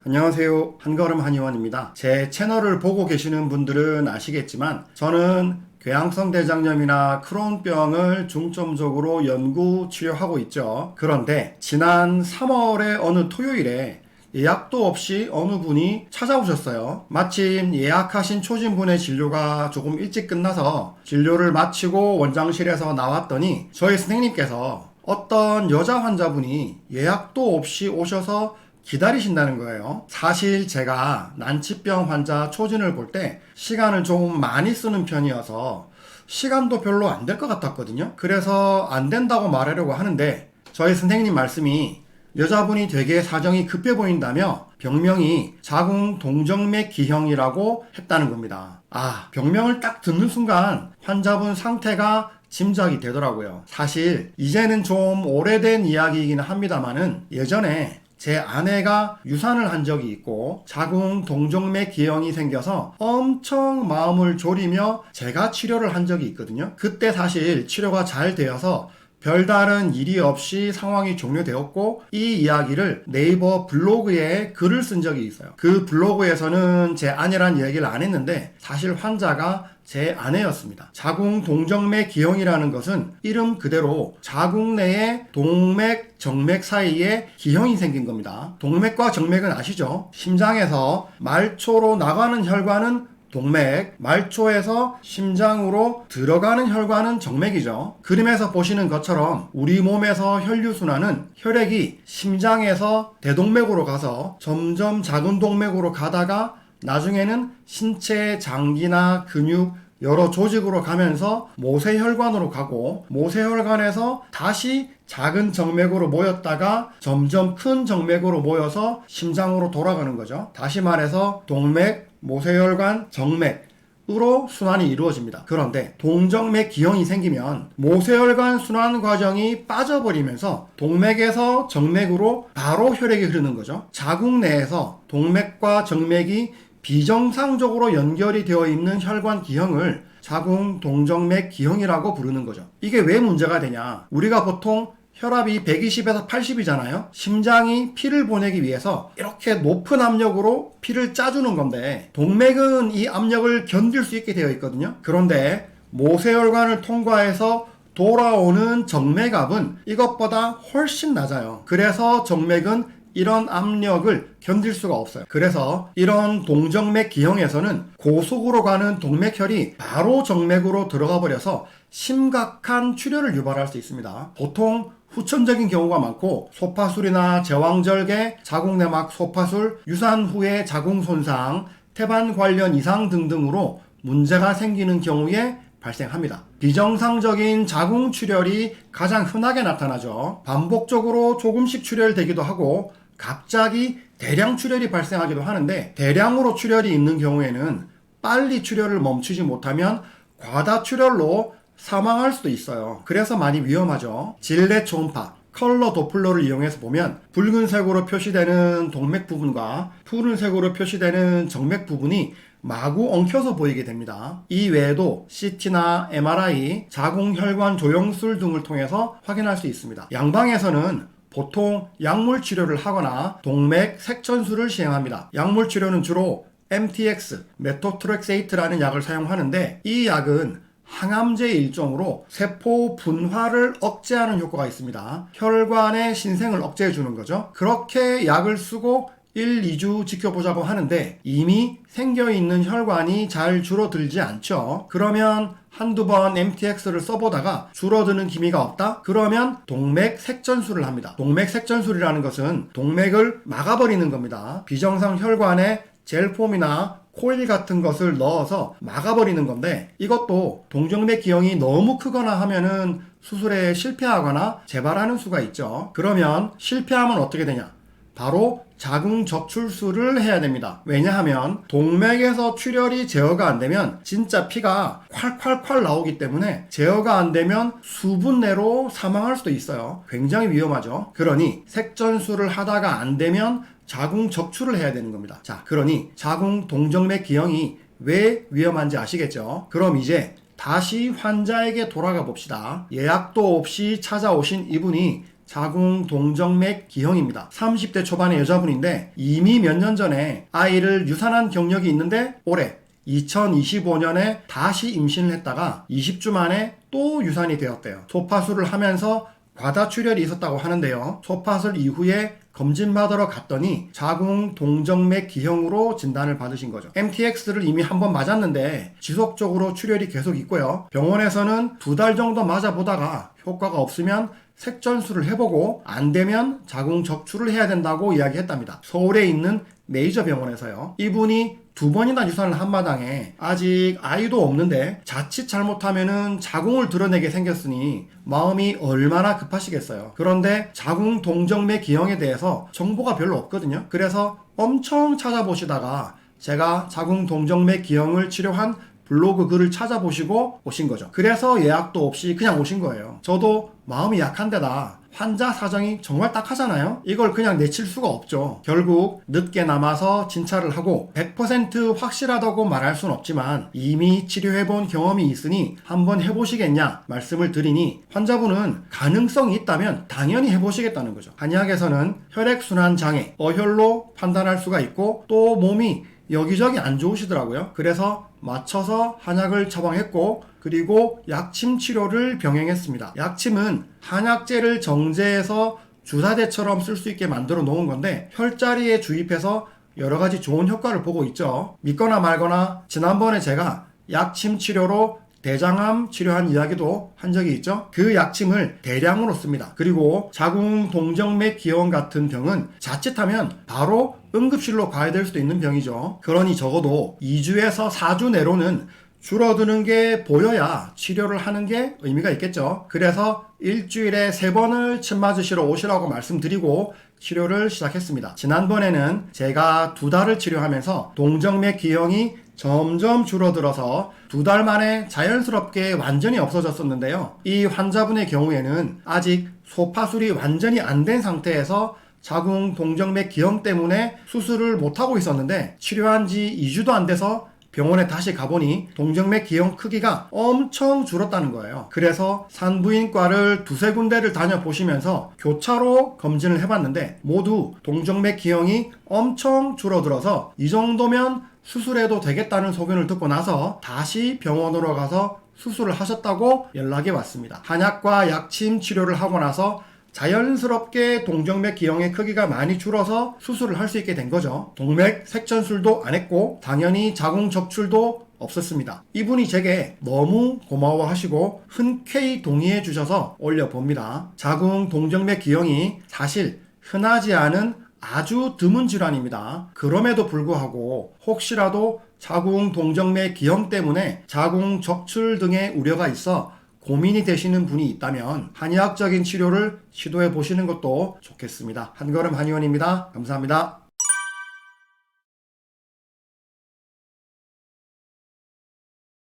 안녕하세요. 한걸음 한의원입니다. 제 채널을 보고 계시는 분들은 아시겠지만 저는 궤양성 대장염이나 크론병을 중점적으로 연구 치료하고 있죠. 그런데 지난 3월의 어느 토요일에 예약도 없이 어느 분이 찾아오셨어요. 마침 예약하신 초진분의 진료가 조금 일찍 끝나서 진료를 마치고 원장실에서 나왔더니 저희 선생님께서 어떤 여자 환자분이 예약도 없이 오셔서 기다리신다는 거예요. 사실 제가 난치병 환자 초진을 볼 때 시간을 좀 많이 쓰는 편이어서 시간도 별로 안 될 것 같았거든요. 그래서 안 된다고 말하려고 하는데 저희 선생님 말씀이 여자분이 되게 사정이 급해 보인다며 병명이 자궁 동정맥 기형이라고 했다는 겁니다. 병명을 딱 듣는 순간 환자분 상태가 짐작이 되더라고요. 사실 이제는 좀 오래된 이야기이긴 합니다만은 예전에 제 아내가 유산을 한 적이 있고 자궁 동정맥 기형이 생겨서 엄청 마음을 졸이며 제가 치료를 한 적이 있거든요. 그때 사실 치료가 잘 되어서 별다른 일이 없이 상황이 종료되었고 이 이야기를 네이버 블로그에 글을 쓴 적이 있어요. 그 블로그에서는 제 아내란 이야기를 안 했는데 사실 환자가 제 아내였습니다. 자궁 동정맥 기형이라는 것은 이름 그대로 자궁 내에 동맥, 정맥 사이에 기형이 생긴 겁니다. 동맥과 정맥은 아시죠? 심장에서 말초로 나가는 혈관은 동맥, 말초에서 심장으로 들어가는 혈관은 정맥이죠. 그림에서 보시는 것처럼 우리 몸에서 혈류순환은 혈액이 심장에서 대동맥으로 가서 점점 작은 동맥으로 가다가 나중에는 신체 장기나 근육 여러 조직으로 가면서 모세혈관으로 가고 모세혈관에서 다시 작은 정맥으로 모였다가 점점 큰 정맥으로 모여서 심장으로 돌아가는 거죠. 다시 말해서 동맥, 모세혈관, 정맥으로 순환이 이루어집니다. 그런데 동정맥 기형이 생기면 모세혈관 순환 과정이 빠져버리면서 동맥에서 정맥으로 바로 혈액이 흐르는 거죠. 자궁 내에서 동맥과 정맥이 비정상적으로 연결이 되어 있는 혈관 기형을 자궁 동정맥 기형이라고 부르는 거죠. 이게 왜 문제가 되냐? 우리가 보통 혈압이 120에서 80이잖아요. 심장이 피를 보내기 위해서 이렇게 높은 압력으로 피를 짜주는 건데 동맥은 이 압력을 견딜 수 있게 되어 있거든요. 그런데 모세혈관을 통과해서 돌아오는 정맥압은 이것보다 훨씬 낮아요. 그래서 정맥은 이런 압력을 견딜 수가 없어요. 그래서 이런 동정맥 기형에서는 고속으로 가는 동맥혈이 바로 정맥으로 들어가 버려서 심각한 출혈을 유발할 수 있습니다. 보통 후천적인 경우가 많고 소파술이나 제왕절개, 자궁내막 소파술, 유산 후의 자궁 손상, 태반 관련 이상 등등으로 문제가 생기는 경우에 발생합니다. 비정상적인 자궁 출혈이 가장 흔하게 나타나죠. 반복적으로 조금씩 출혈되기도 하고 갑자기 대량 출혈이 발생하기도 하는데 대량으로 출혈이 있는 경우에는 빨리 출혈을 멈추지 못하면 과다 출혈로 사망할 수도 있어요. 그래서 많이 위험하죠. 질내 초음파, 컬러 도플러를 이용해서 보면 붉은색으로 표시되는 동맥 부분과 푸른색으로 표시되는 정맥 부분이 마구 엉켜서 보이게 됩니다. 이 외에도 CT나 MRI, 자궁혈관 조영술 등을 통해서 확인할 수 있습니다. 양방에서는 보통 약물 치료를 하거나 동맥 색천술을 시행합니다. 약물 치료는 주로 MTX, 메토트렉세이트라는 약을 사용하는데 이 약은 항암제의 일종으로 세포 분화를 억제하는 효과가 있습니다. 혈관의 신생을 억제해 주는 거죠. 그렇게 약을 쓰고 1, 2주 지켜보자고 하는데 이미 생겨있는 혈관이 잘 줄어들지 않죠. 그러면 한두 번 MTX를 써보다가 줄어드는 기미가 없다? 그러면 동맥 색전술을 합니다. 동맥 색전술이라는 것은 동맥을 막아버리는 겁니다. 비정상 혈관에 젤폼이나 코일 같은 것을 넣어서 막아버리는 건데 이것도 동정맥 기형이 너무 크거나 하면은 수술에 실패하거나 재발하는 수가 있죠. 그러면 실패하면 어떻게 되냐? 바로 자궁 적출술을 해야 됩니다. 왜냐하면 동맥에서 출혈이 제어가 안 되면 진짜 피가 콸콸콸 나오기 때문에 제어가 안 되면 수분 내로 사망할 수도 있어요. 굉장히 위험하죠. 그러니 색전술을 하다가 안 되면 자궁 적출을 해야 되는 겁니다. 자, 그러니 자궁 동정맥 기형이 왜 위험한지 아시겠죠? 그럼 이제 다시 환자에게 돌아가 봅시다. 예약도 없이 찾아오신 이분이 자궁 동정맥 기형입니다. 30대 초반의 여자분인데 이미 몇 년 전에 아이를 유산한 경력이 있는데 올해 2025년에 다시 임신을 했다가 20주 만에 또 유산이 되었대요. 소파술을 하면서 과다출혈이 있었다고 하는데요. 소파술 이후에 검진 받으러 갔더니 자궁 동정맥 기형으로 진단을 받으신 거죠. MTX를 이미 한 번 맞았는데 지속적으로 출혈이 계속 있고요. 병원에서는 2달 정도 맞아보다가 효과가 없으면 색전술을 해보고 안 되면 자궁 적출을 해야 된다고 이야기했답니다. 서울에 있는 메이저 병원에서요. 이분이 2번이나 유산을 한 마당에 아직 아이도 없는데 자칫 잘못하면은 자궁을 드러내게 생겼으니 마음이 얼마나 급하시겠어요. 그런데 자궁 동정맥 기형에 대해서 정보가 별로 없거든요. 그래서 엄청 찾아보시다가 제가 자궁 동정맥 기형을 치료한 블로그 글을 찾아보시고 오신 거죠. 그래서 예약도 없이 그냥 오신 거예요. 저도 마음이 약한데다 환자 사정이 정말 딱하잖아요. 이걸 그냥 내칠 수가 없죠. 결국 늦게 남아서 진찰을 하고 100% 확실하다고 말할 순 없지만 이미 치료해본 경험이 있으니 한번 해보시겠냐 말씀을 드리니 환자분은 가능성이 있다면 당연히 해보시겠다는 거죠. 한의학에서는 혈액순환 장애, 어혈로 판단할 수가 있고 또 몸이 여기저기 안 좋으시더라고요. 그래서 맞춰서 한약을 처방했고 그리고 약침 치료를 병행했습니다. 약침은 한약재를 정제해서 주사제처럼 쓸 수 있게 만들어 놓은 건데 혈자리에 주입해서 여러 가지 좋은 효과를 보고 있죠. 믿거나 말거나 지난번에 제가 약침 치료로 대장암 치료한 이야기도 한 적이 있죠. 그 약침을 대량으로 씁니다. 그리고 자궁 동정맥 기형 같은 병은 자칫하면 바로 응급실로 가야 될 수도 있는 병이죠. 그러니 적어도 2주에서 4주 내로는 줄어드는 게 보여야 치료를 하는 게 의미가 있겠죠. 그래서 일주일에 3번을 침 맞으시러 오시라고 말씀드리고 치료를 시작했습니다. 지난번에는 제가 2달을 치료하면서 동정맥 기형이 점점 줄어들어서 2달 만에 자연스럽게 완전히 없어졌었는데요. 이 환자분의 경우에는 아직 소파술이 완전히 안 된 상태에서 자궁 동정맥 기형 때문에 수술을 못하고 있었는데 치료한 지 2주도 안 돼서 병원에 다시 가보니 동정맥 기형 크기가 엄청 줄었다는 거예요. 그래서 산부인과를 2-3군데를 다녀보시면서 교차로 검진을 해봤는데 모두 동정맥 기형이 엄청 줄어들어서 이 정도면 수술해도 되겠다는 소견을 듣고 나서 다시 병원으로 가서 수술을 하셨다고 연락이 왔습니다. 한약과 약침 치료를 하고 나서 자연스럽게 동정맥 기형의 크기가 많이 줄어서 수술을 할 수 있게 된 거죠. 동맥 색전술도 안 했고 당연히 자궁 적출도 없었습니다. 이분이 제게 너무 고마워하시고 흔쾌히 동의해 주셔서 올려봅니다. 자궁 동정맥 기형이 사실 흔하지 않은 아주 드문 질환입니다. 그럼에도 불구하고 혹시라도 자궁 동정맥 기형 때문에 자궁 적출 등의 우려가 있어 고민이 되시는 분이 있다면 한의학적인 치료를 시도해 보시는 것도 좋겠습니다. 한걸음 한의원입니다. 감사합니다.